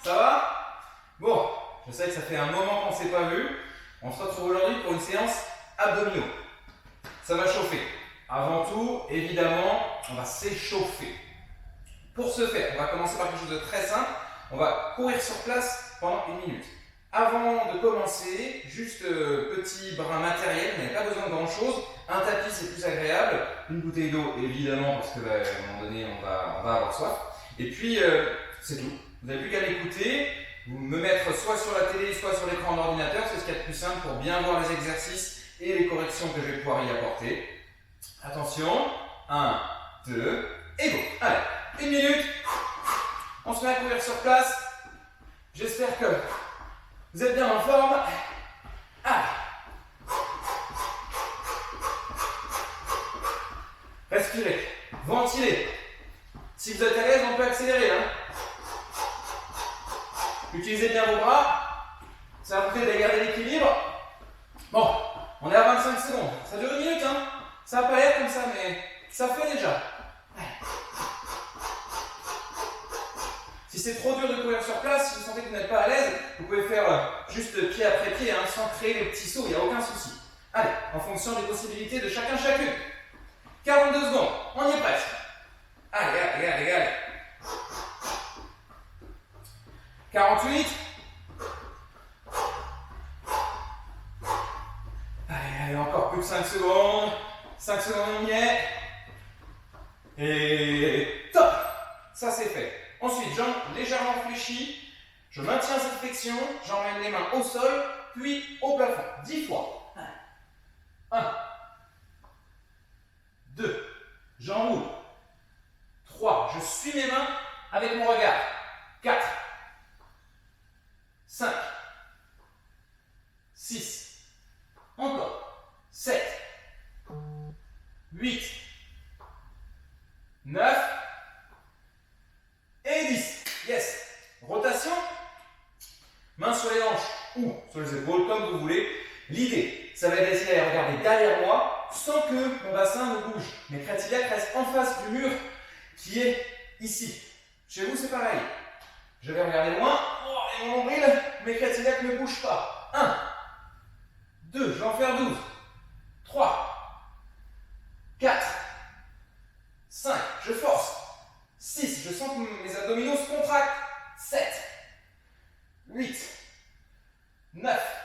Ça va? Bon, je sais que ça fait un moment qu'on ne s'est pas vu. On se retrouve aujourd'hui pour une séance abdominaux. Ça va chauffer. Avant tout, évidemment, on va s'échauffer. Pour ce faire, on va commencer par quelque chose de très simple. On va courir sur place pendant 1 minute. Avant de commencer, juste petit brin matériel, vous n'avez pas besoin de grand chose. Un tapis, c'est plus agréable. Une bouteille d'eau, évidemment, parce que à un moment donné, on va avoir soif. Et puis, c'est tout. Vous n'avez plus qu'à m'écouter, vous me mettre soit sur la télé, soit sur l'écran de l'ordinateur. C'est ce qu'il y a de plus simple pour bien voir les exercices et les corrections que je vais pouvoir y apporter. Attention, 1, 2, et go. Allez, 1 minute. On se met à courir sur place. J'espère que vous êtes bien en forme. Allez. Respirez, ventilez. Si vous êtes à l'aise, on peut accélérer. Utilisez bien vos bras. Ça va vous aider à garder l'équilibre. Bon, on est à 25 secondes. Ça dure 1 minute. Ça va pas l'air comme ça, mais ça fait déjà. Si c'est trop dur de courir sur place, si vous sentez que vous n'êtes pas à l'aise, vous pouvez faire juste pied après pied, sans créer les petits sauts, il n'y a aucun souci. Allez, en fonction des possibilités de chacun, chacune. 42 secondes, on y est presque. Allez, allez, allez, allez. 48. Allez, allez, encore plus de 5 secondes. 5 secondes, on y est. Et top! Ça, c'est fait. Ensuite, jambes légèrement fléchies. Je maintiens cette flexion. J'emmène les mains au sol, puis au plafond. 10 fois. 1. 2. J'enroule. 3. Je suis mes mains avec mon regard. 4. 5. 6. Encore. 7. 8. 9. Et 10. Yes. Rotation. Mains sur les hanches ou sur les épaules, comme vous voulez. L'idée, ça va être d'essayer de regarder derrière moi sans que mon bassin ne bouge. Mes crêtes iliaques restent en face du mur qui est ici. Chez vous, c'est pareil. Je vais regarder loin. Et mon nombril, mes crêtes iliaques ne bougent pas. 1. 2. Je vais en faire 12. 3. 4. 5. Je force. 6. Je sens que mes abdominaux se contractent. 7. 8. 9.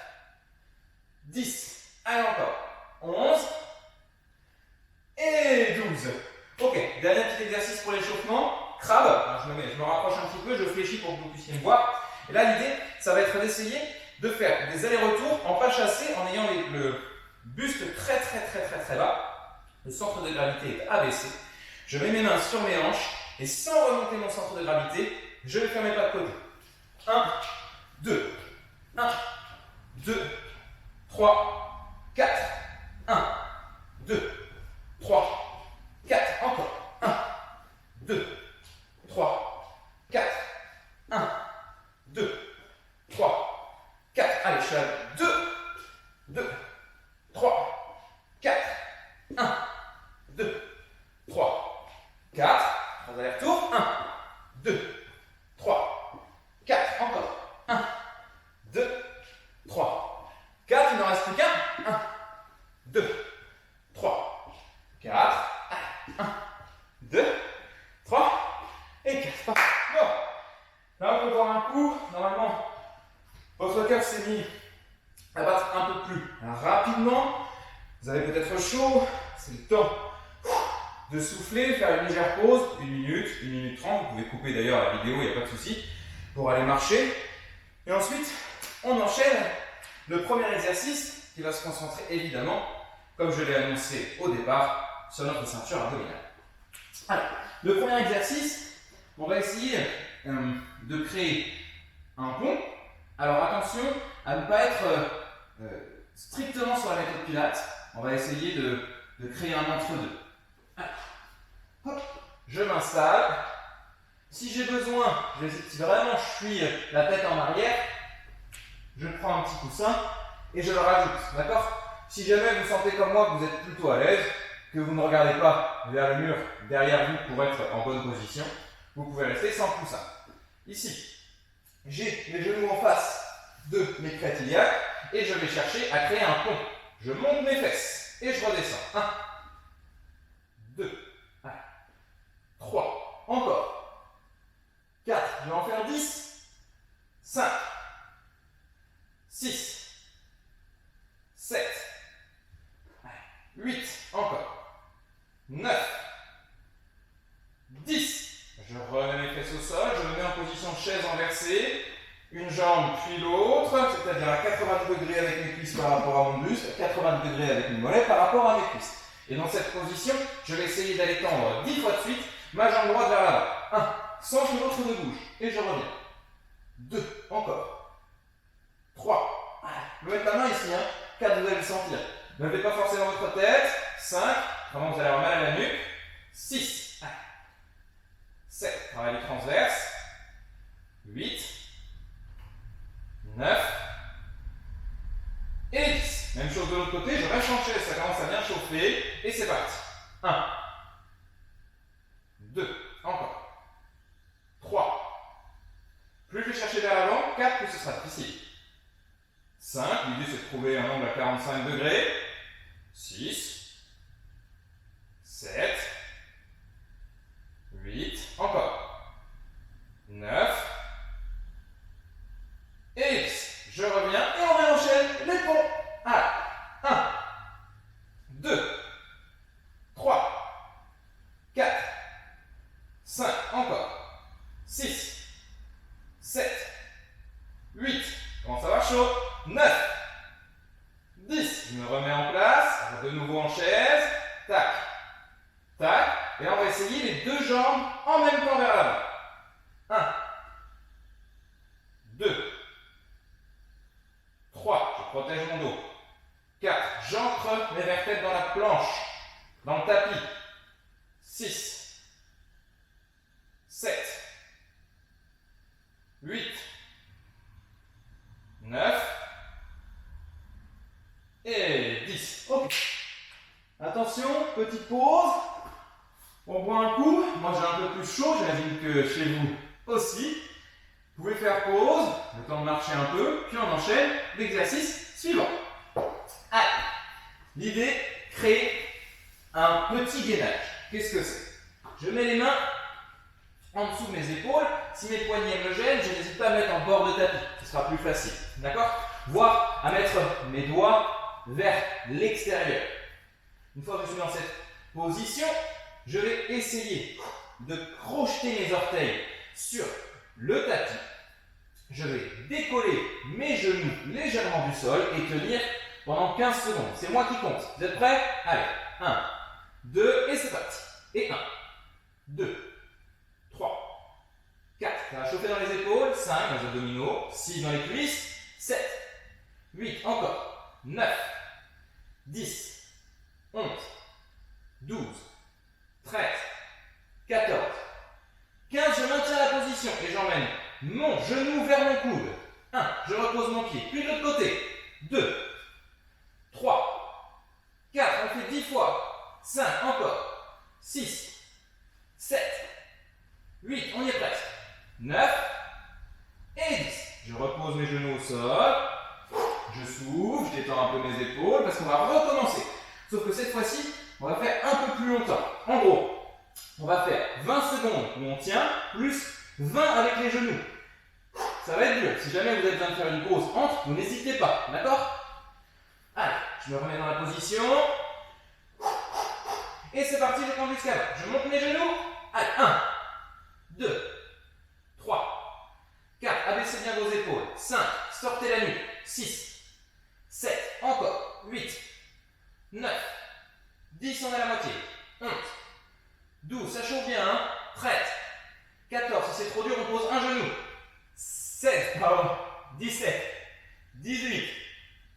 10. Allez encore. 11. Et 12. Ok, dernier petit exercice pour l'échauffement. Crabe. Alors je me rapproche un petit peu, je fléchis pour que vous puissiez me voir. Et là, l'idée, ça va être d'essayer de faire des allers-retours en pas chassé, en ayant le buste très bas. Le centre de gravité est abaissé. Je mets mes mains sur mes hanches et sans remonter mon centre de gravité, je vais faire mes pas de côté. 1, 2, 1, 2, 3, 4, 1, 2, 3, 4, encore. 1, 2, 3, 4, 1, 2, 3, 4. Allez, je suis à 2, 3, 4, 1, 2, 3, 4. 3 allers-retours. 1, 2, 3, 4. Encore. 1, 2, 3, 4. Il n'en reste plus qu'un. 1, 2, 3, 4. 1, 2, 3 et 4. Bon. Là, on peut voir un coup. Normalement, votre cœur s'est mis à battre un peu plus rapidement. Vous avez peut-être chaud. C'est le temps de souffler, faire une légère pause, 1 minute, 1 minute 30. Vous pouvez couper d'ailleurs la vidéo, il n'y a pas de souci, pour aller marcher. Et ensuite, on enchaîne le premier exercice qui va se concentrer évidemment, comme je l'ai annoncé au départ, sur notre ceinture abdominale. Alors, le premier exercice, on va essayer de créer un pont. Alors attention à ne pas être strictement sur la méthode Pilates. On va essayer de créer un entre-deux. Hop, je m'installe. Si j'ai besoin, si vraiment je suis la tête en arrière, je prends un petit coussin et je le rajoute. D'accord? Si jamais vous sentez comme moi que vous êtes plutôt à l'aise, que vous ne regardez pas vers le mur derrière vous pour être en bonne position, vous pouvez rester sans coussin. Ici, j'ai les genoux en face de mes crêtes iliaques et je vais chercher à créer un pont. Je monte mes fesses et je redescends. 1, 2, 3, encore. 4, je vais en faire 10. 5, 6, 7, 8, encore. 9, 10. Je remets mes fesses au sol, je me mets en position chaise inversée. Une jambe puis l'autre, c'est-à-dire à 80 degrés avec mes cuisses par rapport à mon buste, à 80 degrés avec mes mollets par rapport à mes cuisses. Et dans cette position, je vais essayer d'aller tendre 10 fois de suite ma jambe droite vers l'avant. 1, sans que l'autre ne bouge. Et je reviens. 2, encore. 3, je vais mettre la main ici. 4, vous allez le sentir. Ne levez pas forcément votre tête. 5, vraiment vous allez avoir mal à la nuque. 6, 7, travail du transverse. 8, 9 et 10. Même chose de l'autre côté, je reste en chaise, ça commence à bien chauffer. Et c'est parti. 1, 2, encore. 3. Plus je vais chercher vers l'avant, 4, plus ce sera difficile. 5, l'idée c'est de trouver un angle à 45 degrés. 6, 7, 8, encore. 9 et 10. Je reviens et on réenchaîne les ponts. Allez. 1, 2, 3, 4, 5, encore. 6, 7, 8. Commence à avoir chaud. 9, 10. Je me remets en place. De nouveau en chaise. Tac, tac. Et là, on va essayer les deux jambes en même temps vers l'avant. 1, 2, 3, je protège mon dos. 4, j'ancre mes vertèbres dans la planche, dans le tapis. 6, 7, 8, 9 et 10. Ok. Attention, petite pause. On boit un coup. Moi j'ai un peu plus chaud, j'imagine que chez vous aussi. Vous pouvez faire pause, le temps de marcher un peu, puis on enchaîne l'exercice suivant. Allez, l'idée, créer un petit gainage. Qu'est-ce que c'est? Je mets les mains en dessous de mes épaules. Si mes poignets me gênent, je n'hésite pas à mettre en bord de tapis. Ce sera plus facile. D'accord? Voire à mettre mes doigts vers l'extérieur. Une fois que je suis dans cette position, je vais essayer de crocheter mes orteils sur le tapis. Je vais décoller mes genoux légèrement du sol et tenir pendant 15 secondes. C'est moi qui compte. Vous êtes prêts? Allez, 1, 2 et c'est parti. Et 1, 2, 3, 4. Ça va chauffer dans les épaules. 5 dans les abdominaux. 6 dans les cuisses. 7, 8, encore. 9, 10, 11, 12, 13, 14, 15, je maintiens la position et j'emmène mon genou vers mon coude. 1, je repose mon pied. Puis de l'autre côté. 2, 3, 4, on fait 10 fois. 5, encore. 6, 7, 8, on y est presque. 9 et 10. Je repose mes genoux au sol. Je souffle, je détends un peu mes épaules parce qu'on va recommencer. Sauf que cette fois-ci, on va faire un peu plus longtemps. En gros, on va faire 20 secondes où on tient, plus 20 avec les genoux. Ça va être dur. Si jamais vous avez besoin de faire une pause entre, vous n'hésitez pas. D'accord? Allez, je me remets dans la position. Et c'est parti, je compte jusqu'à 20. Je monte mes genoux. Allez, 1, 2, 3, 4. Abaissez bien vos épaules. 5, sortez la nuque. 6, 7, encore. 8, 9, 10, on est à la moitié. 11, 12, ça chauffe bien, hein? 13, 14, si c'est trop dur, on pose un genou. 16, pardon, 17, 18,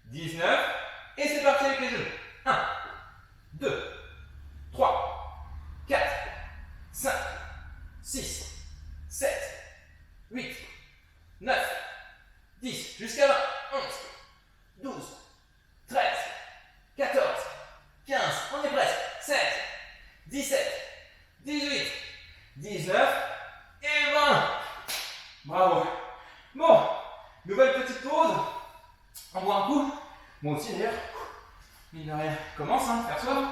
19, et c'est parti avec les genoux. 1, 2, 3, 4, 5, 6, 7, 8, 9, 10, jusqu'à 20, 11, 12, 13, 14, 15, on est presque, 16, 17, 18, 19 et 20. Bravo. Bon, nouvelle petite pause. On boit un coup. Moi aussi d'ailleurs. Mine de rien, commence, hein, faire soif.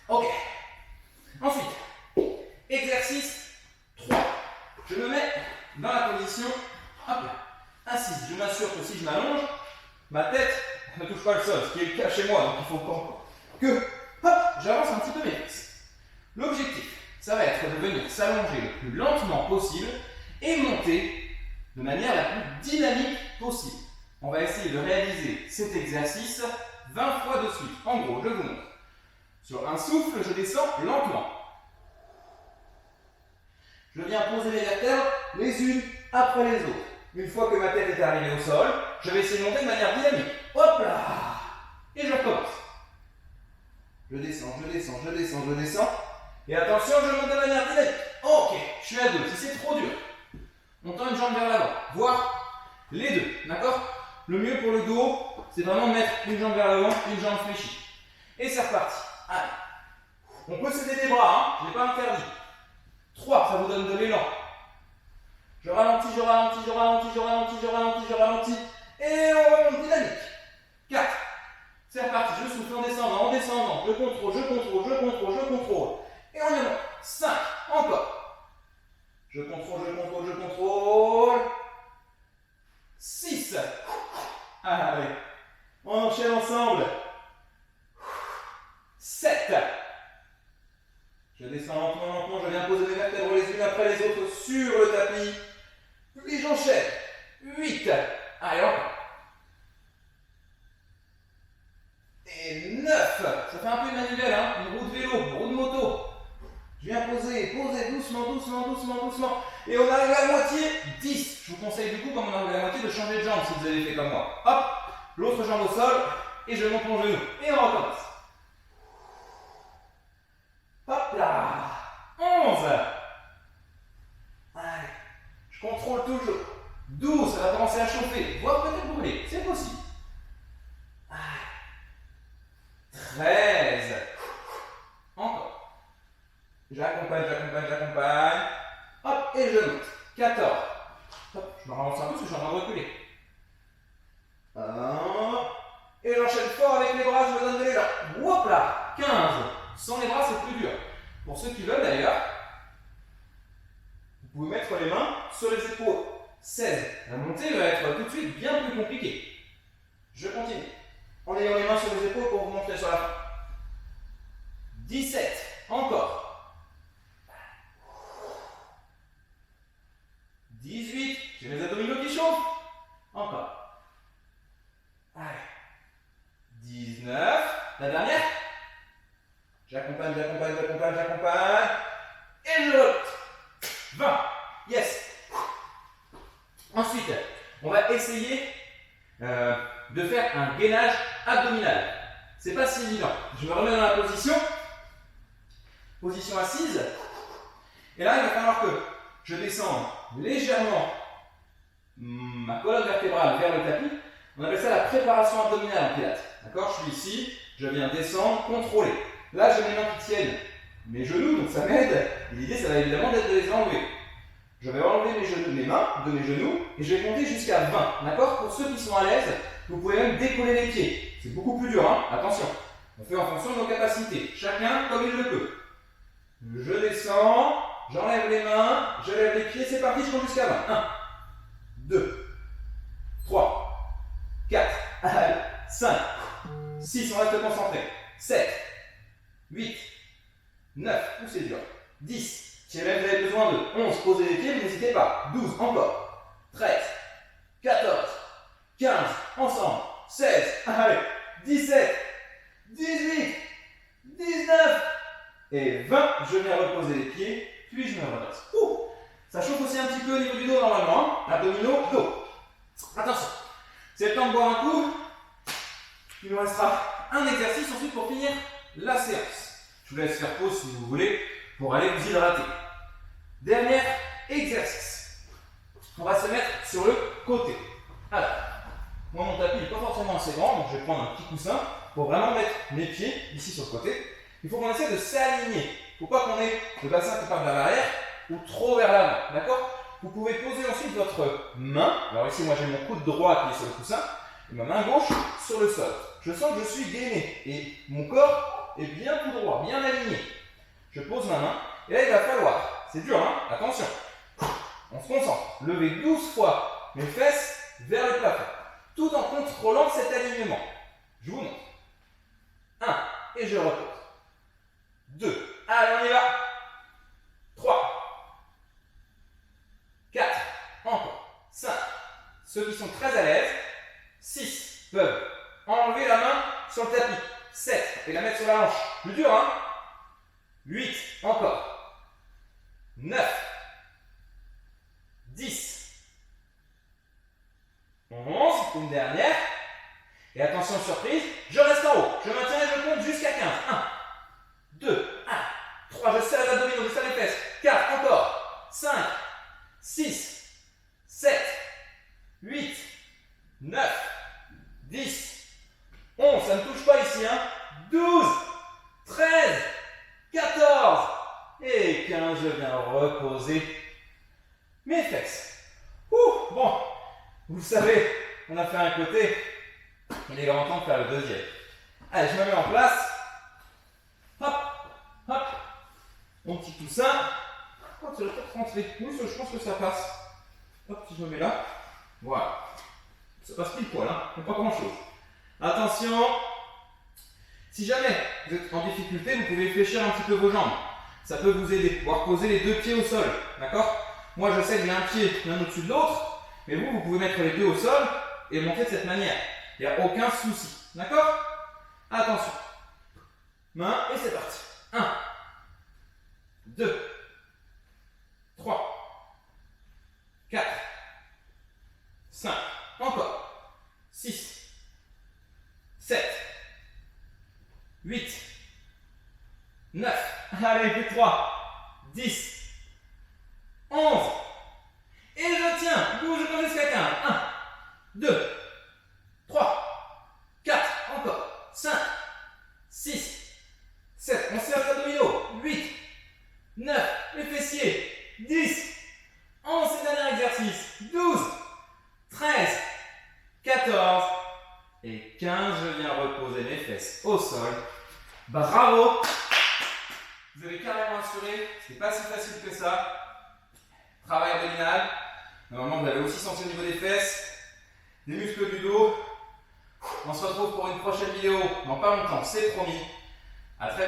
Ok. Ensuite, exercice 3. Je me mets dans la position, hop là, assise. Je m'assure que si je m'allonge, ma tête ne touche pas le sol, ce qui est le cas chez moi, donc il faut que hop, j'avance un petit peu mes fesses. L'objectif, ça va être de venir s'allonger le plus lentement possible et monter de manière la plus dynamique possible. On va essayer de réaliser cet exercice 20 fois de suite. En gros, je vous montre. Sur un souffle, je descends lentement. Je viens poser les vertèbres les unes après les autres. Une fois que ma tête est arrivée au sol, je vais essayer de monter de manière dynamique. Hop là! Et je recommence. Je descends, je descends, je descends, je descends. Et attention, je monte de manière dynamique. Ok, je suis à 2. Si c'est trop dur, on tend une jambe vers l'avant, voire les deux. D'accord? Le mieux pour le dos, c'est vraiment de mettre une jambe vers l'avant, une jambe fléchie. Et c'est reparti. Allez. On peut s'aider des bras, hein, je n'ai pas interdit. 3, ça vous donne de l'élan. Je ralentis, je ralentis, je ralentis, je ralentis, je ralentis, je ralentis. Et on remonte dynamique. 4. C'est reparti, je souffle en descendant, je contrôle, je contrôle, je contrôle, je contrôle. Et on y va. 5. Encore. Je contrôle, je contrôle, je contrôle. 6. Allez. On enchaîne ensemble. 7. Je descends lentement, lentement, je viens poser mes vertèbres les unes après les autres sur le tapis. Puis j'enchaîne. 8. Allez, encore. Et 9. Ça fait un peu une manivelle, hein, une roue de vélo, une roue de moto. Je viens poser doucement, doucement, doucement, doucement. Et on arrive à la moitié, 10. Je vous conseille du coup, comme on arrive à la moitié, de changer de jambe si vous avez fait comme moi. Hop, l'autre jambe au sol, et je monte mon genou. Et on recommence. Hop là, 11. Allez, je contrôle toujours. 12, ça va commencer à chauffer, voire peut-être brûler, c'est possible. Allez. 13. Encore. J'accompagne, j'accompagne, j'accompagne. Hop, et je monte. 14. Hop, je me ralance un peu parce que je suis en train de reculer. 1. Et j'enchaîne fort avec les bras, je me donne de l'élan. Hop là, 15. Sans les bras, c'est plus dur. Pour ceux qui veulent d'ailleurs, vous pouvez mettre les mains sur les épaules. 16. La montée va être tout de suite bien plus compliquée. Je continue. En ayant les mains sur les épaules pour vous montrer sur la fin. 17. Encore. 18. J'ai mes abdominaux qui chauffent. Encore. Allez. 19. La dernière. J'accompagne, j'accompagne, j'accompagne, j'accompagne. Et je remonte. 20. Yes. Ensuite, on va essayer de faire un gainage abdominal. C'est pas si évident. Je me remets dans la position assise. Et là, il va falloir que je descende légèrement ma colonne vertébrale vers le tapis. On appelle ça la préparation abdominale en pilates. D'accord? Je suis ici, je viens descendre, contrôler. Là, j'ai mes mains qui tiennent mes genoux, donc ça m'aide. Et l'idée, ça va évidemment d'être de les enlever. Je vais enlever mes mains de mes genoux et je vais compter jusqu'à 20. D'accord? Pour ceux qui sont à l'aise, vous pouvez même décoller les pieds. C'est beaucoup plus dur, hein? Attention. On fait en fonction de nos capacités. Chacun comme il le peut. Je descends, j'enlève les mains, je lève les pieds, c'est parti, je compte jusqu'à 20. 1, 2, 3, 4, 5, 6, on reste concentré. 7, 8, 9, ou c'est dur. 10. Si jamais vous avez besoin de 11, posez les pieds, n'hésitez pas. 12, encore. 13, 14, 15, ensemble. 16, allez. 17, 18, 19 et 20. Je viens reposer les pieds, puis je me redresse. Ça chauffe aussi un petit peu au niveau du dos normalement. Hein. Abdominaux, dos. Attention. C'est le temps de boire un coup. Il nous restera un exercice ensuite pour finir la séance. Je vous laisse faire pause si vous voulez pour aller vous hydrater. Dernier exercice. On va se mettre sur le côté. Alors, moi mon tapis n'est pas forcément assez grand, donc je vais prendre un petit coussin pour vraiment mettre mes pieds ici sur le côté. Il faut qu'on essaie de s'aligner. Il ne faut pas qu'on ait le bassin qui part vers l'arrière ou trop vers l'avant. D'accord? vous pouvez poser ensuite votre main. Alors ici, moi j'ai mon coude droit qui est sur le coussin et ma main gauche sur le sol. Je sens que je suis gainé et mon corps est bien tout droit, bien aligné. Je pose ma main et là il va falloir, c'est dur hein, attention, on se concentre, lever 12 fois mes fesses vers le plafond, tout en contrôlant cet alignement. Je vous montre. 1 et je repose. 2, allez on y va. 3, 4, encore, 5, ceux qui sont très à l'aise, 6 peuvent enlever la main sur le tapis, 7 et la mettre sur la hanche, plus dur hein, 8, encore, 9, 10, 11, une dernière, et attention surprise, je reste en haut, je maintiens et je compte jusqu'à 15, 1, 2, 1, 3, je serre les abdominaux, je serre les fesses, 4, encore, 5, 6, 7, 8, 9, 10, 11, ça ne touche pas ici, hein, 12, 13, 14 et 15, je viens reposer mes fesses. Ouh, bon, vous savez, on a fait un côté, il est grand temps de faire le deuxième. Allez, je me mets en place. Hop, hop, mon petit coussin. Oh, c'est le top rentrer. Oui, je pense que ça passe. Hop, si je me mets là. Voilà. Ça passe pile poil, hein, mais pas grand chose. Attention. Si jamais vous êtes en difficulté, vous pouvez fléchir un petit peu vos jambes. Ça peut vous aider. Pouvoir poser les deux pieds au sol. D'accord? Moi, je sais que j'ai un pied l'un au-dessus de l'autre. Mais vous, vous pouvez mettre les deux au sol et monter de cette manière. Il n'y a aucun souci. D'accord? Attention. Main et c'est parti. 1, 2, 3, 4, 5, encore, 6, 7, 8, 9, allez, plus 3, 10, 11, et je tiens, bouge jusqu'à 15, 1, 2, 3, 4, encore, 5, 6, 7, on serre les abdominaux, 8, 9, les fessiers, 10, 11, c'est le dernier exercice, 12, 13, 14 et 15, je viens reposer mes fesses au sol. Bravo! Vous avez carrément assuré, c'est pas si facile que ça. Travail abdominal, normalement vous avez aussi senti au niveau des fesses, des muscles du dos. On se retrouve pour une prochaine vidéo dans pas longtemps, c'est promis. À très vite.